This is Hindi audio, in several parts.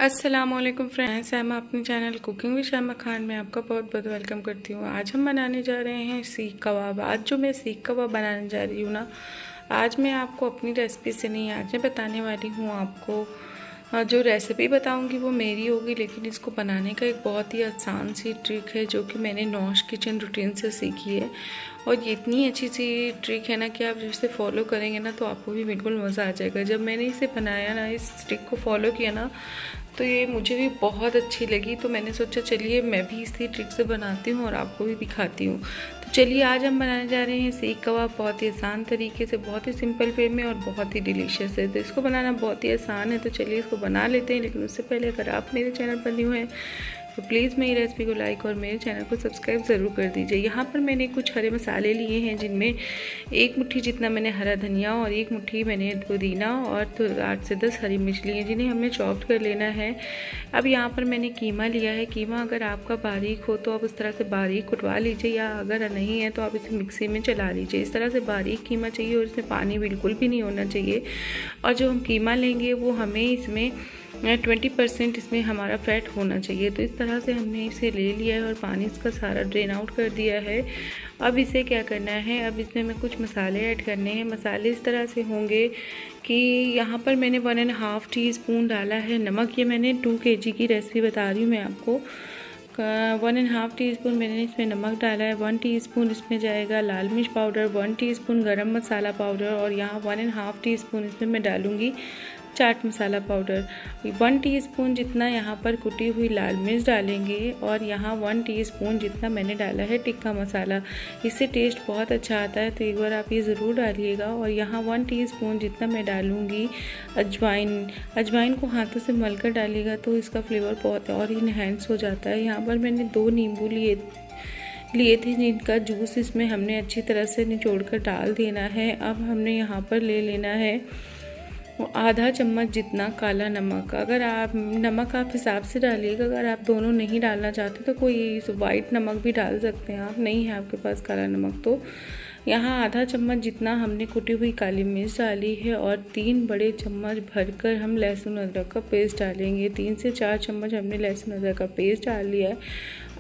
अस्सलामुअलैकुम फ्रेंड्स, मैं अपने चैनल कुकिंग विद शैमा खान में आपका बहुत बहुत वेलकम करती हूँ। आज हम बनाने जा रहे हैं सीख कबाब। आज जो मैं सीख कबाब बनाने जा रही हूँ ना, आज मैं आपको अपनी रेसिपी से नहीं, आज मैं बताने वाली हूँ आपको जो रेसिपी बताऊंगी वो मेरी होगी, लेकिन इसको बनाने का एक बहुत ही आसान सी ट्रिक है जो कि मैंने नौश किचन रूटीन से सीखी है। और ये इतनी अच्छी सी ट्रिक है ना कि आप इसे फॉलो करेंगे ना तो आपको भी बिल्कुल मज़ा आ जाएगा। जब मैंने इसे बनाया ना, इस ट्रिक को फॉलो किया ना, तो ये मुझे भी बहुत अच्छी लगी। तो मैंने सोचा चलिए मैं भी इसी ट्रिक से बनाती हूँ और आपको भी दिखाती हूँ। तो चलिए आज हम बनाने जा रहे हैं सीख कबाब, बहुत ही आसान तरीके से, बहुत ही सिंपल वे में और बहुत ही डिलीशियस है। तो इसको बनाना बहुत ही आसान है, तो चलिए इसको बना लेते हैं। लेकिन उससे पहले अगर आप मेरे चैनल पर न्यू हैं तो प्लीज़ मेरी रेसिपी को लाइक और मेरे चैनल को सब्सक्राइब ज़रूर कर दीजिए। यहाँ पर मैंने कुछ हरे मसाले लिए हैं, जिनमें एक मुट्ठी जितना मैंने हरा धनिया और एक मुट्ठी मैंने पुदीना और 8 से 10 हरी मिर्च ली है, जिन्हें हमें चॉप्ड कर लेना है। अब यहाँ पर मैंने कीमा लिया है। कीमा अगर आपका बारीक हो तो आप उस तरह से बारीक कुटवा लीजिए, या अगर नहीं है तो आप इसे मिक्सी में चला लीजिए। इस तरह से बारीक कीमा चाहिए और इसमें पानी बिल्कुल भी नहीं होना चाहिए। और जो हम कीमा लेंगे वो हमें इसमें 20% इसमें हमारा फ़ैट होना चाहिए। तो इस तरह से हमने इसे ले लिया है और पानी इसका सारा ड्रेन आउट कर दिया है। अब इसे क्या करना है, अब इसमें मैं कुछ मसाले ऐड करने हैं। मसाले इस तरह से होंगे कि यहाँ पर मैंने 1.5 टीस्पून डाला है नमक। ये मैंने 2 kg की रेसिपी बता रही हूँ मैं आपको। 1.5 टीस्पून मैंने इसमें नमक डाला है। 1 टीस्पून इसमें जाएगा लाल मिर्च पाउडर, 1 टीस्पून गरम मसाला पाउडर, और यहाँ 1.5 टीस्पून इसमें मैं डालूँगी चाट मसाला पाउडर। 1 टीस्पून जितना यहाँ पर कुटी हुई लाल मिर्च डालेंगे, और यहाँ 1 टीस्पून जितना मैंने डाला है टिक्का मसाला। इससे टेस्ट बहुत अच्छा आता है, तो एक बार आप ये ज़रूर डालिएगा। और यहाँ 1 टीस्पून जितना मैं डालूँगी अजवाइन। अजवाइन को हाथों से मलकर डालिएगा तो इसका फ्लेवर बहुत और इन्हेंस हो जाता है। यहाँ पर मैंने 2 नींबू लिए थे, जिनका जूस इसमें हमने अच्छी तरह से निचोड़ कर डाल देना है। अब हमने यहाँ पर ले लेना है आधा चम्मच जितना काला नमक। अगर आप नमक आप हिसाब से डालिएगा, अगर आप दोनों नहीं डालना चाहते तो कोई वाइट नमक भी डाल सकते हैं आप, नहीं है आपके पास काला नमक तो यहाँ आधा चम्मच जितना हमने कुटी हुई काली मिर्च डाली है। और 3 बड़े चम्मच भरकर हम लहसुन अदरक का पेस्ट डालेंगे। 3 से 4 चम्मच हमने लहसुन अदरक का पेस्ट डाल लिया है।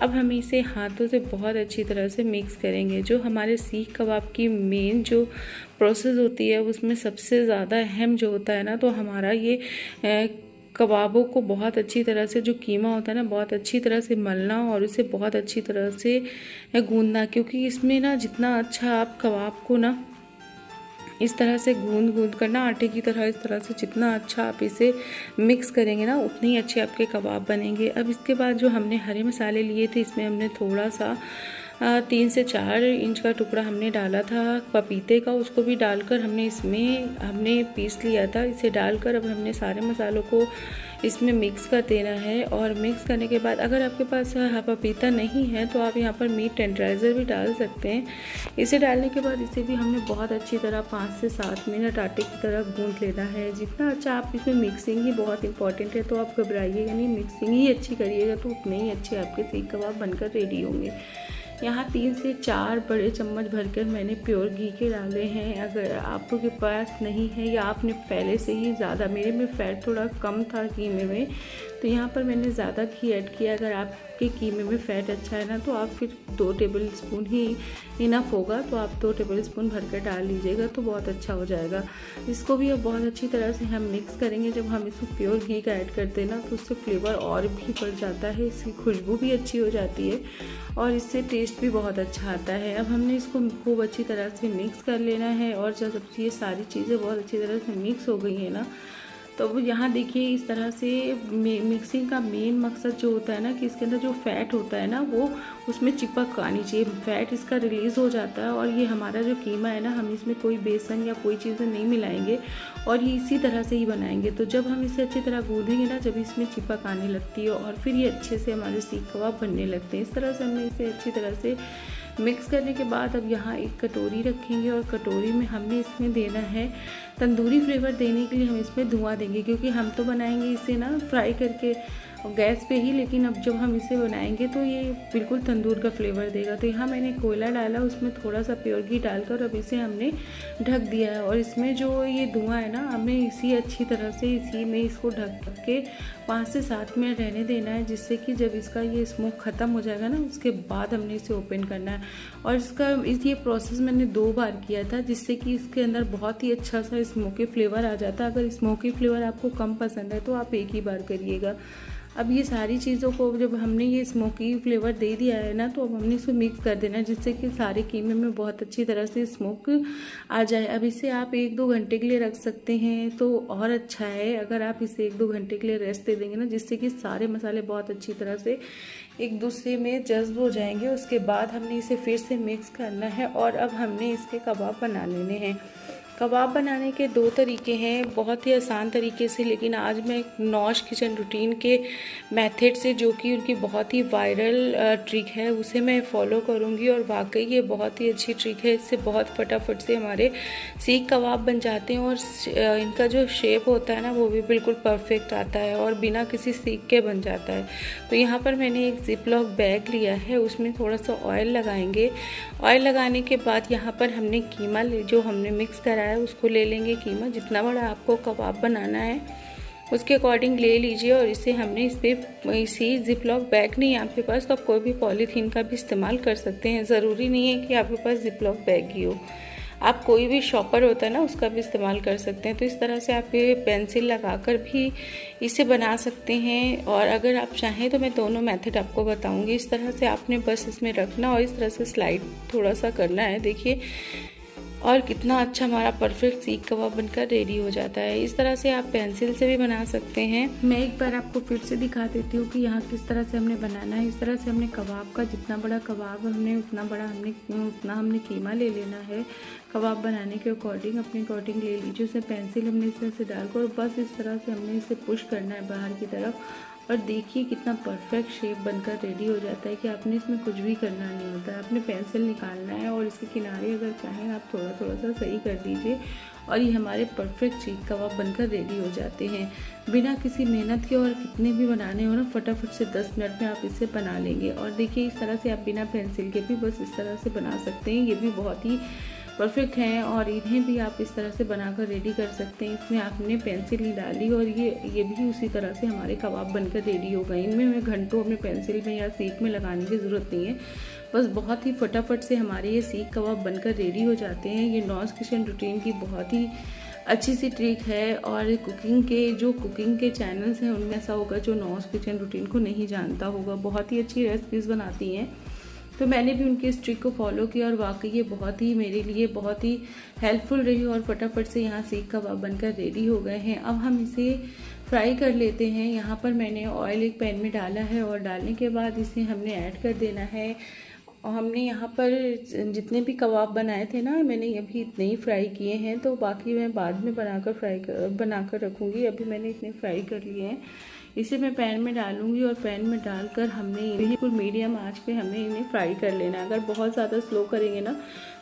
अब हम इसे हाथों से बहुत अच्छी तरह से मिक्स करेंगे। जो हमारे सीख कबाब की मेन जो प्रोसेस होती है उसमें सबसे ज़्यादा अहम जो होता है ना, तो हमारा ये कबाबों को बहुत अच्छी तरह से, जो कीमा होता है ना, बहुत अच्छी तरह से मलना और उसे बहुत अच्छी तरह से गूंदना। क्योंकि इसमें ना जितना अच्छा आप कबाब को ना इस तरह से गूंद कर ना, आटे की तरह इस तरह से जितना अच्छा आप इसे मिक्स करेंगे ना, उतने ही अच्छे आपके कबाब बनेंगे। अब इसके बाद जो हमने हरे मसाले लिए थे, इसमें हमने थोड़ा सा 3 से 4 इंच का टुकड़ा हमने डाला था पपीते का, उसको भी डालकर हमने पीस लिया था। इसे डालकर अब हमने सारे मसालों को इसमें मिक्स कर देना है। और मिक्स करने के बाद अगर आपके पास पपीता नहीं है तो आप यहाँ पर मीट टेंडराइज़र भी डाल सकते हैं। इसे डालने के बाद इसे भी हमने बहुत अच्छी तरह 5 से 7 मिनट आटे की तरह गूंथ लेना है। जितना अच्छा आप इसमें मिक्सिंग ही बहुत इंपॉर्टेंट है, तो आप घबराइएगा नहीं, मिक्सिंग ही अच्छी करिएगा तो उतने ही अच्छे आपके सीख कबाब बनकर रेडी होंगे। यहाँ 3 से 4 बड़े चम्मच भरकर मैंने प्योर घी के डाले हैं। अगर आपके पास नहीं है या आपने पहले से ही ज़्यादा, मेरे में फ़ैट थोड़ा कम था कीमे में, तो यहाँ पर मैंने ज़्यादा घी ऐड किया। अगर आपके कीमे में फ़ैट अच्छा है ना, तो आप फिर 2 टेबल स्पून ही इनफ होगा, तो आप 2 टेबल स्पून भरकर डाल लीजिएगा तो बहुत अच्छा हो जाएगा। इसको भी अब बहुत अच्छी तरह से हम मिक्स करेंगे। जब हम इसमें प्योर घी का ऐड करते हैं ना, तो उससे फ्लेवर और भी बढ़ जाता है, इसकी खुशबू भी अच्छी हो जाती है और इससे टेस्ट भी बहुत अच्छा आता है। अब हमने इसको खूब अच्छी तरह से मिक्स कर लेना है। और जब ये सारी चीज़ें बहुत अच्छी तरह से मिक्स हो गई है ना, तो यहाँ देखिए इस तरह से मिक्सिंग का मेन मकसद जो होता है ना, कि इसके अंदर जो फ़ैट होता है ना, वो उसमें चिपक आनी चाहिए। फ़ैट इसका रिलीज़ हो जाता है। और ये हमारा जो कीमा है ना, हम इसमें कोई बेसन या कोई चीज़ें नहीं मिलाएंगे और ये इसी तरह से ही बनाएंगे। तो जब हम इसे अच्छी तरह गूँधेंगे ना, जब इसमें चिपक आने लगती है और फिर ये अच्छे से हमारे सीख कबाब बनने लगते हैं। इस तरह से हमने इसे अच्छी तरह से मिक्स करने के बाद अब यहाँ एक कटोरी रखेंगे और कटोरी में हमने इसमें देना है तंदूरी फ्लेवर देने के लिए हम इसमें धुआं देंगे, क्योंकि हम तो बनाएंगे इसे ना फ्राई करके, गैस पे ही, लेकिन अब जब हम इसे बनाएंगे तो ये बिल्कुल तंदूर का फ्लेवर देगा। तो यहाँ मैंने कोयला डाला, उसमें थोड़ा सा प्योर घी डालकर अब इसे हमने ढक दिया है। और इसमें जो ये धुआं है ना, हमें इसी अच्छी तरह से इसी में इसको ढक के 5 से 7 मिनट रहने देना है, जिससे कि जब इसका ये स्मोक ख़त्म हो जाएगा ना, उसके बाद हमने इसे ओपन करना है। और ये प्रोसेस मैंने 2 बार किया था, जिससे कि इसके अंदर बहुत ही अच्छा सा स्मोकी फ्लेवर आ जाता है। अगर स्मोकी फ्लेवर आपको कम पसंद है तो आप एक ही बार करिएगा। अब ये सारी चीज़ों को जब हमने ये स्मोकी फ्लेवर दे दिया है ना, तो अब हमने इसको मिक्स कर देना है, जिससे कि सारे कीमे में बहुत अच्छी तरह से स्मोक आ जाए। अब इसे आप 1-2 घंटे के लिए रख सकते हैं तो और अच्छा है, अगर आप इसे 1-2 घंटे के लिए रेस्ट दे देंगे ना, जिससे कि सारे मसाले बहुत अच्छी तरह से एक दूसरे में जज्ब हो जाएंगे। उसके बाद हमने इसे फिर से मिक्स करना है और अब हमने इसके कबाब बना लेने हैं। कबाब बनाने के 2 तरीके हैं, बहुत ही आसान तरीके से, लेकिन आज मैं नौश किचन रूटीन के मेथड से, जो कि उनकी बहुत ही वायरल ट्रिक है, उसे मैं फॉलो करूंगी। और वाकई ये बहुत ही अच्छी ट्रिक है, इससे बहुत फटाफट से हमारे सीख कबाब बन जाते हैं और इनका जो शेप होता है ना, वो भी बिल्कुल परफेक्ट आता है और बिना किसी सीख के बन जाता है। तो यहाँ पर मैंने एक जिपलॉक बैग लिया है, उसमें थोड़ा सा ऑयल लगाएंगे। ऑयल लगाने के बाद यहाँ पर हमने कीमा जो हमने मिक्स करा है उसको ले लेंगे। कीमा जितना बड़ा आपको कबाब बनाना है उसके अकॉर्डिंग ले लीजिए। और इसे हमने इसी जिपलॉक बैग नहीं है आपके पास तो आप कोई भी पॉलीथीन का भी इस्तेमाल कर सकते हैं, ज़रूरी नहीं है कि आपके पास जिपलॉक बैग ही हो, आप कोई भी शॉपर होता है ना उसका भी इस्तेमाल कर सकते हैं। तो इस तरह से आप ये पेंसिल लगाकर भी इसे बना सकते हैं, और अगर आप चाहें तो मैं दोनों मेथड आपको बताऊंगी। इस तरह से आपने बस इसमें रखना और इस तरह से स्लाइड थोड़ा सा करना है, देखिए, और कितना अच्छा हमारा परफेक्ट सीख कबाब बनकर रेडी हो जाता है। इस तरह से आप पेंसिल से भी बना सकते हैं। मैं एक बार आपको फिर से दिखा देती हूँ कि यहाँ किस तरह से हमने बनाना है। इस तरह से हमने कबाब का जितना बड़ा कबाब हमने उतना हमने कीमा ले लेना है। कबाब बनाने के अकॉर्डिंग अपने अकॉर्डिंग ले लीजिए। उसे पेंसिल हमने इस तरह से डालकर बस इस तरह से हमने इसे पुश करना है बाहर की तरफ, और देखिए कितना परफेक्ट शेप बनकर रेडी हो जाता है कि आपने इसमें कुछ भी करना नहीं होता है। आपने पेंसिल निकालना है और इसके किनारे अगर चाहें आप थोड़ा थोड़ा सा सही कर दीजिए, और ये हमारे परफेक्ट सीख कबाब बनकर रेडी हो जाते हैं बिना किसी मेहनत के। और कितने भी बनाने हो ना, फटाफट से 10 मिनट में आप इसे बना लेंगे। और देखिए इस तरह से आप बिना पेंसिल के भी बस इस तरह से बना सकते हैं, ये भी बहुत ही परफेक्ट हैं। और इन्हें भी आप इस तरह से बनाकर रेडी कर सकते हैं। इसमें आपने पेंसिल नहीं डाली और ये भी उसी तरह से हमारे कबाब बनकर रेडी हो गए। इनमें हमें घंटों अपने पेंसिल में या सीख में लगाने की ज़रूरत नहीं है, बस बहुत ही फटाफट से हमारे ये सीख कबाब बनकर रेडी हो जाते हैं। ये नौश किचन रूटीन की बहुत ही अच्छी सी ट्रिक है। और कुकिंग के चैनल्स हैं उनमें ऐसा होगा जो नौश किचन रूटीन को नहीं जानता होगा, बहुत ही अच्छी रेसिपीज़ बनाती हैं। तो मैंने भी उनकी इस ट्रिक को फॉलो किया और वाकई ये बहुत ही मेरे लिए बहुत ही हेल्पफुल रही और फटाफट से यहाँ सीख कबाब बनकर रेडी हो गए हैं। अब हम इसे फ्राई कर लेते हैं। यहाँ पर मैंने ऑयल एक पैन में डाला है और डालने के बाद इसे हमने ऐड कर देना है। और हमने यहाँ पर जितने भी कबाब बनाए थे ना, मैंने अभी इतने ही फ्राई किए हैं, तो बाकी मैं बाद में बनाकर रखूँगी। अभी मैंने इतने फ्राई कर लिए हैं। इसे मैं पैन में डालूंगी और पैन में डालकर हमने बिल्कुल मीडियम आंच पे हमें इन्हें फ्राई कर लेना है। अगर बहुत ज़्यादा स्लो करेंगे ना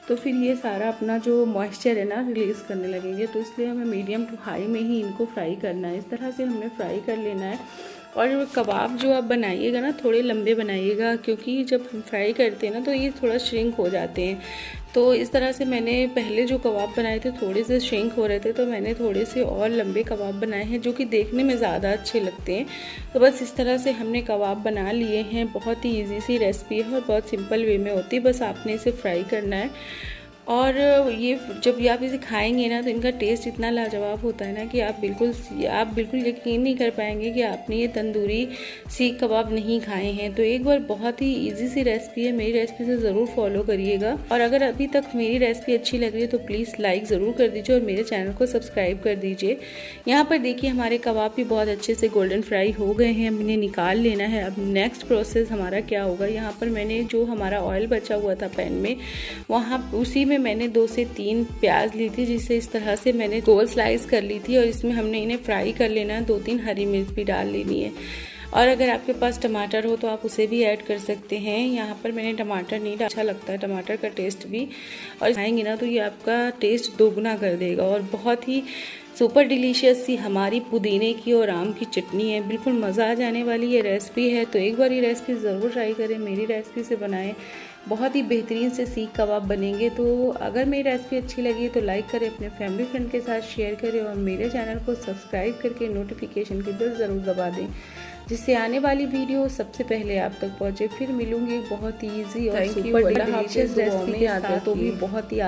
तो फिर ये सारा अपना जो मॉइस्चर है ना रिलीज़ करने लगेंगे, तो इसलिए हमें मीडियम टू हाई में ही इनको फ्राई करना है। इस तरह से हमें फ्राई कर लेना है। और कबाब जो आप बनाइएगा ना थोड़े लंबे बनाइएगा, क्योंकि जब हम फ्राई करते हैं ना तो ये थोड़ा श्रिंक हो जाते हैं। तो इस तरह से मैंने पहले जो कबाब बनाए थे थोड़े से श्रिंक हो रहे थे, तो मैंने थोड़े से और लंबे कबाब बनाए हैं जो कि देखने में ज़्यादा अच्छे लगते हैं। तो बस इस तरह से हमने कबाब बना लिए हैं। बहुत ही ईजी सी रेसिपी है और बहुत सिंपल वे में होती है, बस आपने इसे फ्राई करना है। और ये जब आप इसे खाएंगे ना तो इनका टेस्ट इतना लाजवाब होता है ना कि आप बिल्कुल यकीन नहीं कर पाएंगे कि आपने ये तंदूरी सीख कबाब नहीं खाए हैं। तो एक बार बहुत ही इजी सी रेसिपी है, मेरी रेसिपी से ज़रूर फॉलो करिएगा। और अगर अभी तक मेरी रेसिपी अच्छी लग रही है तो प्लीज़ लाइक ज़रूर कर दीजिए और मेरे चैनल को सब्सक्राइब कर दीजिए। यहाँ पर देखिए हमारे कबाब भी बहुत अच्छे से गोल्डन फ्राई हो गए हैं, अब इन्हें निकाल लेना है। अब नेक्स्ट प्रोसेस हमारा क्या होगा, यहाँ पर मैंने जो हमारा ऑयल बचा हुआ था पैन में, उसी में मैंने 2 से 3 प्याज ली थी, जिसे इस तरह से मैंने गोल स्लाइस कर ली थी और इसमें हमने इन्हें फ्राई कर लेना है। 2-3 हरी मिर्च भी डाल लेनी है। और अगर आपके पास टमाटर हो तो आप उसे भी ऐड कर सकते हैं। यहाँ पर मैंने टमाटर नहीं डाला, अच्छा लगता है टमाटर का टेस्ट भी, और खाएंगे ना तो ये आपका टेस्ट दोगुना कर देगा। और बहुत ही सुपर डिलीशियस सी हमारी पुदीने की और आम की चटनी है। बिल्कुल मज़ा आ जाने वाली ये रेसिपी है, तो एक बार ये रेसिपी ज़रूर ट्राई करें, मेरी रेसिपी से बनाएं। बहुत ही बेहतरीन से सीख कबाब बनेंगे। तो अगर मेरी रेसिपी अच्छी लगी तो लाइक करें, अपने फैमिली फ्रेंड के साथ शेयर करें और मेरे चैनल को सब्सक्राइब करके नोटिफिकेशन की बेल ज़रूर दबा दें, जिससे आने वाली वीडियो सबसे पहले आप तक पहुँचे। फिर मिलूंगी बहुत ही ईजी और सुपर डिलीशियस रेसिपी के साथ, तो भी बहुत ही